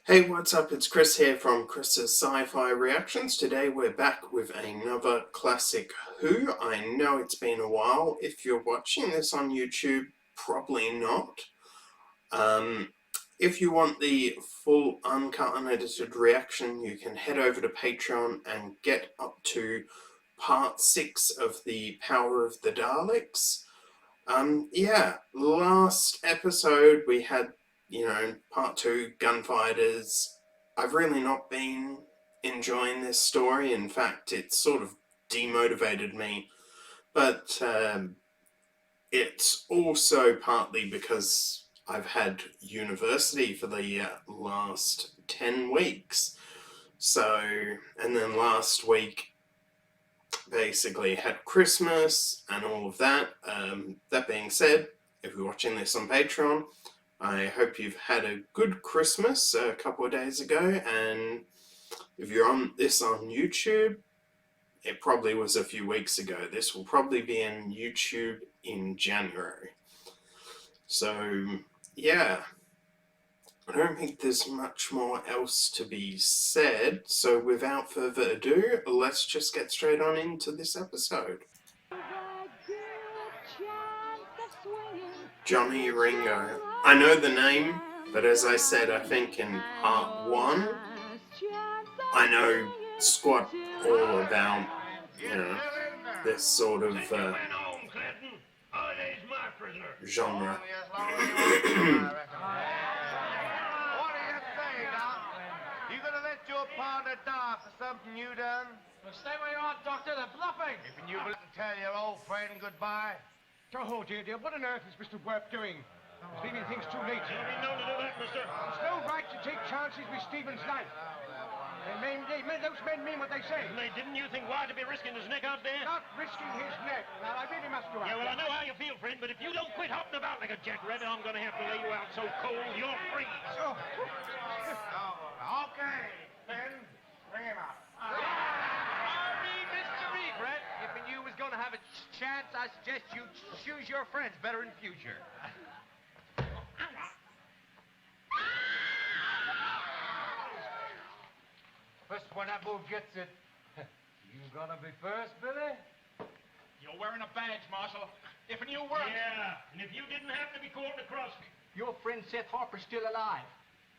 Hey, what's up? It's Chris here from Chris's Sci-Fi Reactions. Today we're back with another classic Who. I know it's been a while. If you're watching this on YouTube, probably not. If you want the full uncut, unedited reaction, you can head over to Patreon and get up to part 6 of the Power of the Daleks. Last episode we had part 2, Gunfighters. I've really not been enjoying this story. In fact, it's sort of demotivated me. But it's also partly because I've had university for the last 10 weeks. So, and then last week basically had Christmas and all of that. That being said, if you're watching this on Patreon, I hope you've had a good Christmas a couple of days ago, and if you're on this on YouTube, it probably was a few weeks ago. This will probably be in YouTube in January. So, yeah. I don't think there's much more else to be said, so without further ado, let's just get straight on into this episode. Johnny Ringo. I know the name, but as I said, I think in part 1, I know squat all about, this sort of genre. Partner die for something you done? Well, stay where you are, Doctor. They're bluffing. If you wouldn't tell your old friend goodbye. Oh, dear. What on earth is Mr. Worth doing? He's leaving things too late. You don't know to do that, mister. There's no right to take chances with Stephen's life. Those men mean what they say. They didn't you think why to be risking his neck out there? Not risking his neck. Now, I really must go out. Yeah, well, I know how you feel, friend, but if you don't quit hopping about like a jackrabbit, I'm going to have to lay you out so cold you'll freeze. Oh. Okay, Ben. Bring him out. Mr. Regret, if you was going to have a chance, I suggest you choose your friends better in future. First one that move gets it. You gonna be first, Billy? You're wearing a badge, Marshal. If you were. Yeah, and if you didn't have to be caught in the cross. Your friend Seth Harper's still alive,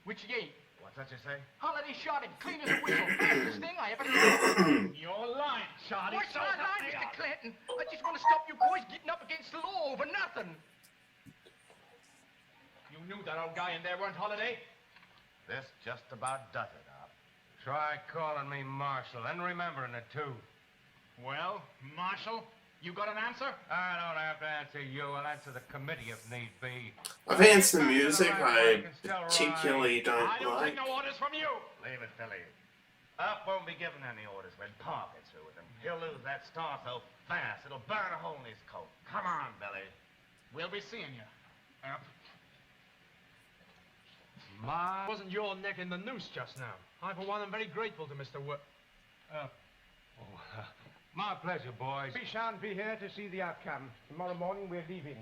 which he ain't. What's that you say? Holiday shot him clean as a whistle. Fastest thing I ever knew. You're lying, Charlie. What's my line, Mr. Clinton? I just want to stop you boys getting up against the law over nothing. You knew that old guy in there weren't Holiday? This just about does it, Up. Try calling me Marshal and remembering it, too. Well, Marshal, you got an answer? I don't have to answer you. I'll answer the committee if need be. I think it's the music I particularly don't I don't like. take no orders from you. Leave it, Billy. Up won't be giving any orders when Pa gets through with him. He'll lose that star so fast it'll burn a hole in his coat. Come on, Billy. We'll be seeing you. Wasn't your neck in the noose just now? I, for one, am very grateful to Mr. Worth. My pleasure, boys. We shan't be here to see the outcome. Tomorrow morning we're leaving.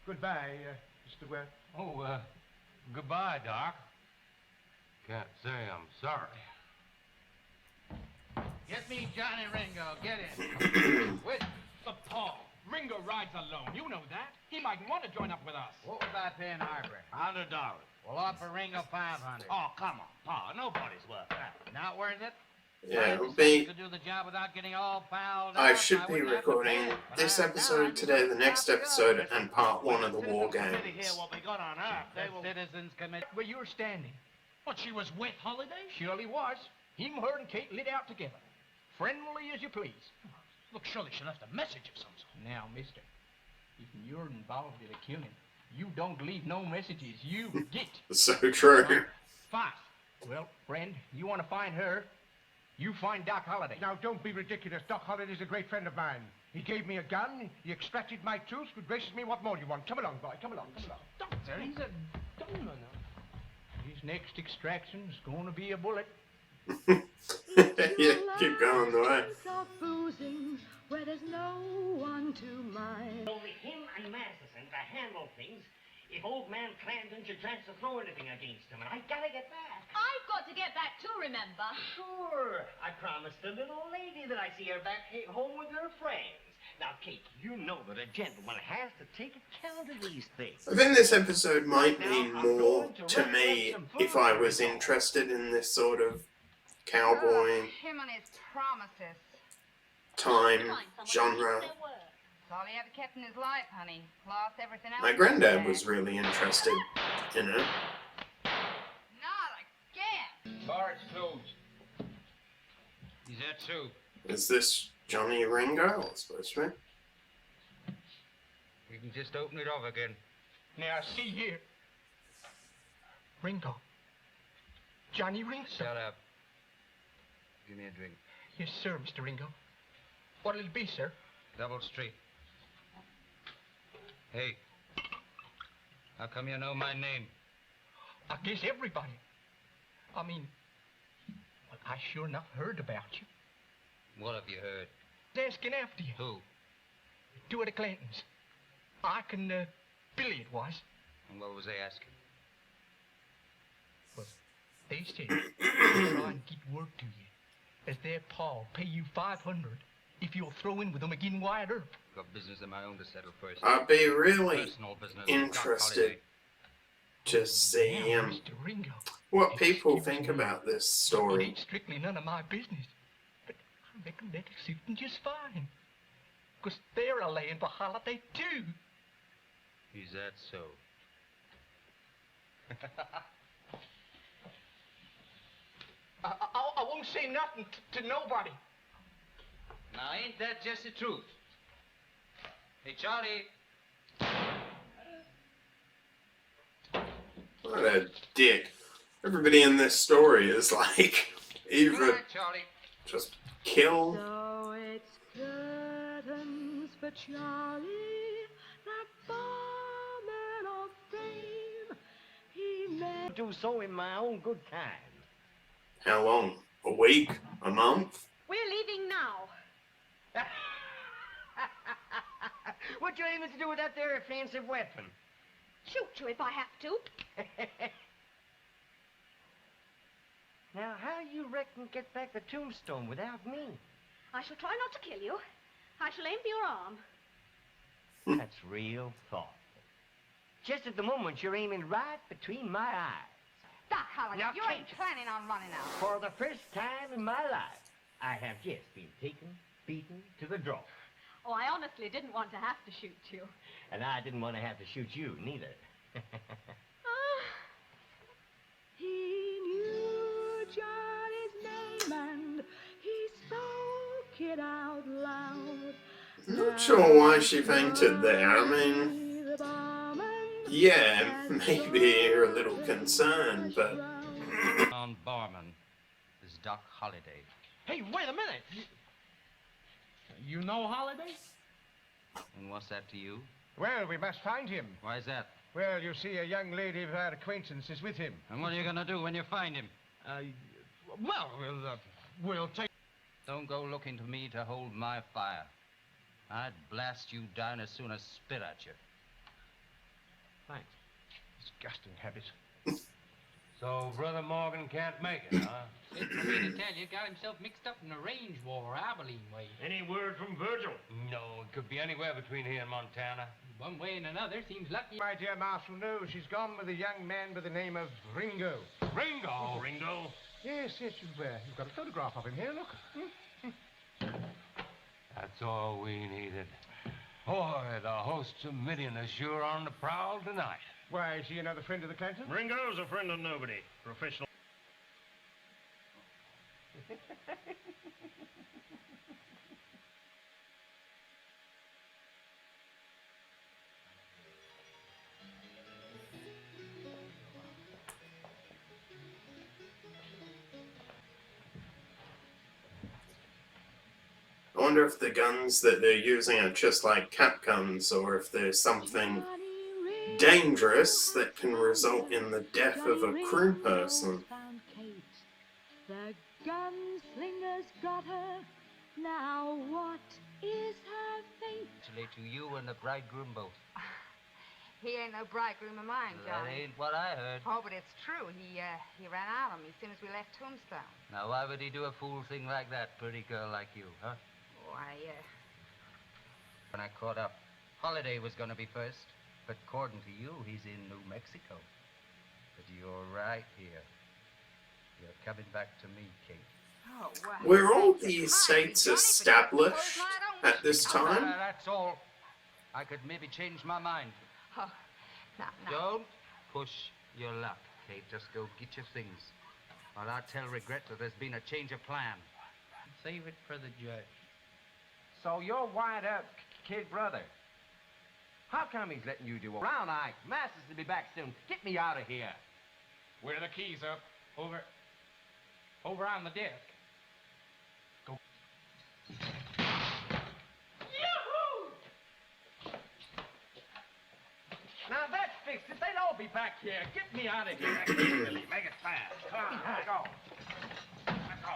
Goodbye, Mr. Worth. Oh, goodbye, Doc. Can't say I'm sorry. Get me Johnny Ringo. Get in. Wait. But Paul, Ringo rides alone. You know that. He might want to join up with us. What was I paying Harper? $100. We'll offer Ringo 500. Oh, come on, Pa. Nobody's worth that. Not worth it? Yeah, it'll be. To do the job without getting all fouled I up, should be wouldn't have to recording pay, but this I- episode today, the next episode, and part 1 of the War Here, Games. what we got on Earth, The they will... Citizens Committee. Where you're standing. But she was with Holiday? Surely was. Him, her, and Kate lit out together. Friendly as you please. Look, surely she left a message of some sort. Now, mister, if you're involved in a killing, you don't leave no messages. You get. So true. Fast. Well, friend, you want to find her, you find Doc Holliday. Now, don't be ridiculous. Doc Holliday's a great friend of mine. He gave me a gun. He extracted my tooth. Good gracious me, what more do you want? Come along, boy. Come along. Doctor, he's a gunman. His next extraction's going to be a bullet. Yeah, keep going the way. Boozing, where there's no one to mind. Only him and Masterson to handle things if old man Clandon should chance to throw anything against him, and I gotta get back. I've got to get back too, remember? Sure. I promised the little lady that I see her back home with her friends. Now, Kate, you know that a gentleman has to take account of these things. I think this episode might mean more to me if I was interested in this sort of cowboy Him and his promises. time genre. That's all he ever kept in his life, honey. Lost everything else. My granddad was really interested in it. Not again. Bar is closed. Is that so? Is this Johnny Ringo? It's supposed to be. We can just open it up again. Now, see here. Ringo. Johnny Ringo. Shut up. Give me a drink. Yes, sir, Mr. Ringo. What'll it be, sir? Double straight. Hey. How come you know my name? I guess everybody. I mean, well, I sure enough heard about you. What have you heard? They're asking after you. Who? Two of the Clantons. I can, Billy it was. And what was they asking? Well, they said they'll try and get word to you. As their paw pay you $500 if you'll throw in with them again Wyatt Earp. Got business of my own to settle first. I'd be really Personal business. interested to see Now, Mr. Ringo, what people excuse think me. about this It story. ain't strictly none of my business. But I reckon that'll suit them just fine. 'Cause they're a laying for holiday, too. Is that so? I won't say nothing to nobody. Now, ain't that just the truth? Hey, Charlie. What a dick. Everybody in this story is like, Good either night, Charlie. just kill. So it's curtains for Charlie, that barman of fame. He may Do so in my own good time. How long? A week? A month? We're leaving now. What you aiming to do with that there offensive weapon? Shoot you if I have to. Now, how you reckon get back the tombstone without me? I shall try not to kill you. I shall aim for your arm. That's real thoughtful. Just at the moment, you're aiming right between my eyes. Doc Holliday, Now, you ain't Kate. planning on running out. For the first time in my life, I have just been taken, beaten to the draw. Oh, I honestly didn't want to have to shoot you. And I didn't want to have to shoot you, neither. he knew Johnny's name and he spoke it out loud. I'm not sure why she fainted there. I mean, The barman yeah, maybe you're a little concerned, but On barman is Doc Holliday. Hey, wait a minute. You know Holiday? And what's that to you? Well, we must find him. Why is that? Well, you see, a young lady of our acquaintance is with him. And what are you going to do when you find him? Well, we'll take... Don't go looking to me to hold my fire. I'd blast you down as soon as spit at you. Thanks. Disgusting habit. So Brother Morgan can't make it, huh? It's for me to tell you, got himself mixed up in a range war, Abilene way. Any word from Virgil? No, it could be anywhere between here and Montana. One way and another, seems lucky. My dear Marshal, no, she's gone with a young man by the name of Ringo. Ringo! Ringo? Yes, you've got a photograph of him here, look. That's all we needed. Boy, the hosts of Midian are sure on the prowl tonight. Why, is he another friend of the Clantons? Ringo's a friend of nobody. Professional. I wonder if the guns that they're using are just like cap guns, or if there's something dangerous that can result in the death of a crew person. found Kate. The gunslinger's got her. Now what is her fate? Actually, to you and the bridegroom both. He ain't no bridegroom of mine, That Johnny. ain't what I heard. Oh, but it's true. He ran out on me as soon as we left Tombstone. Now, why would he do a fool thing like that, pretty girl like you, huh? Why, When I caught up, Holiday was going to be first. But according to you, he's in New Mexico. But you're right here. You're coming back to me, Kate. Oh, well, Were all that's these kind, states Johnny, but established suppose I don't at this wish to- time? That's all. I could maybe change my mind. Oh, no. Don't push your luck, Kate. Just go get your things. Or I'll tell Regret that there's been a change of plan. Save it for the judge. So you're wind-up kid brother. How come he's letting you do it? Brown Eye, Masters will be back soon. Get me out of here. Where are the keys up? Over on the desk. Go. Yoo-hoo! Now that's fixed it. They'd all be back here. Get me out of here. Billy, make it fast. Come on, let's go. Let's go.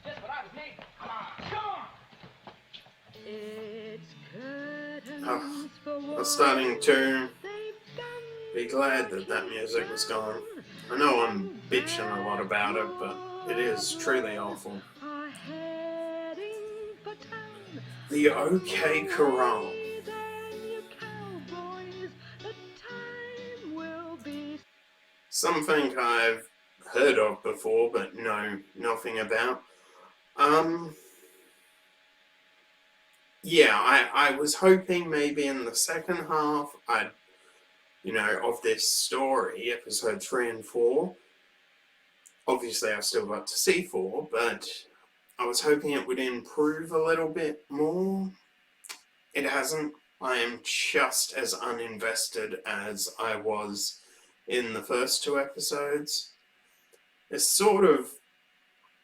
Just what I was needing. Come on, come on. It's curtains Oh, for I was walls. starting to They've done be glad that that music was gone. I know I'm bitching a lot about it, but it is truly awful. are heading for town. The OK Corral. Then you cowboys, the time will be. Something I've heard of before, but know nothing about. Yeah, I was hoping maybe in the second half, of this story, episode 3 and 4. Obviously, I've still got to see 4, but I was hoping it would improve a little bit more. It hasn't. I am just as uninvested as I was in the first 2 episodes. It sort of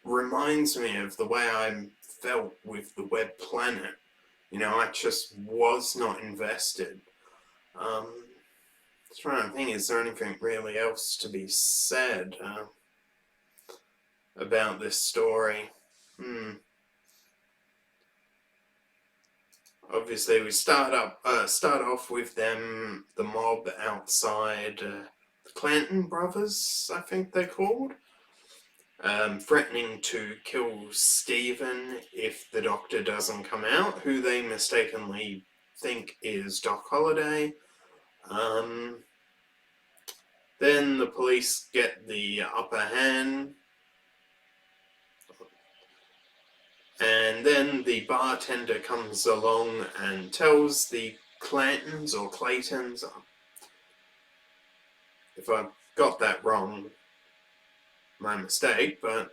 reminds me of the way I felt with the Web Planet. I just was not invested. Trying to think, is there anything really else to be said about this story? Obviously, we start off with the mob outside the Clanton brothers, I think they're called, threatening to kill Stephen if the Doctor doesn't come out, who they mistakenly think is Doc Holliday. Then the police get the upper hand, and then the bartender comes along and tells the Clantons or Claytons, if I got that wrong, my mistake, but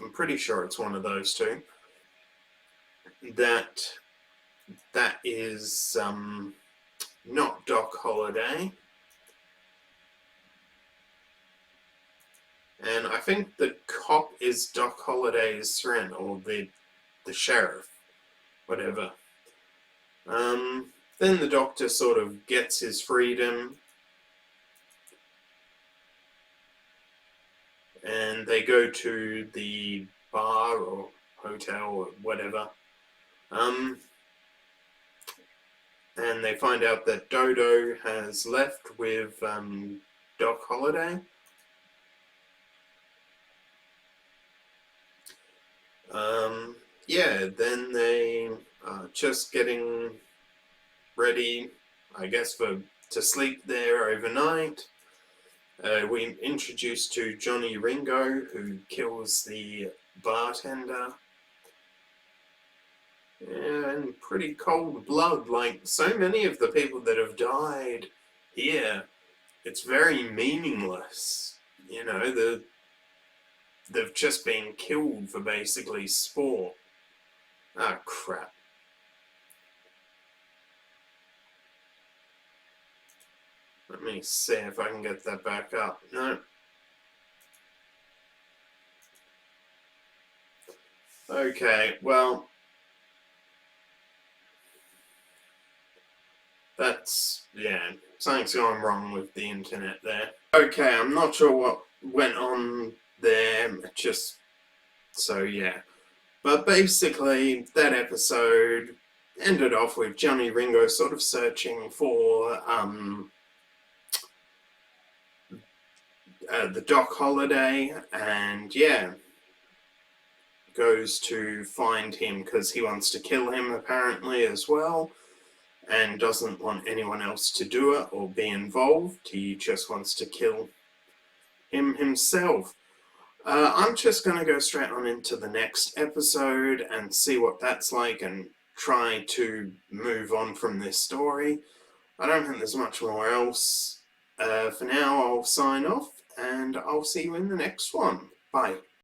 I'm pretty sure it's one of those two, that is not Doc Holliday. And I think the cop is Doc Holliday's friend, or the sheriff, whatever. Then the Doctor sort of gets his freedom, and they go to the bar or hotel or whatever. And they find out that Dodo has left with Doc Holliday. Then they are just getting ready, I guess, to sleep there overnight. We introduced to Johnny Ringo, who kills the bartender. And pretty cold blood, like so many of the people that have died here. It's very meaningless. They've just been killed for basically sport. Ah, crap. Let me see if I can get that back up. No. Okay, well, something's going wrong with the internet there. Okay, I'm not sure what went on there, But basically, that episode ended off with Johnny Ringo sort of searching for the Doc holiday, and yeah, goes to find him because he wants to kill him apparently as well, and doesn't want anyone else to do it or be involved. He just wants to kill him himself. I'm just going to go straight on into the next episode and see what that's like and try to move on from this story. I don't think there's much more else. For now, I'll sign off and I'll see you in the next one. Bye.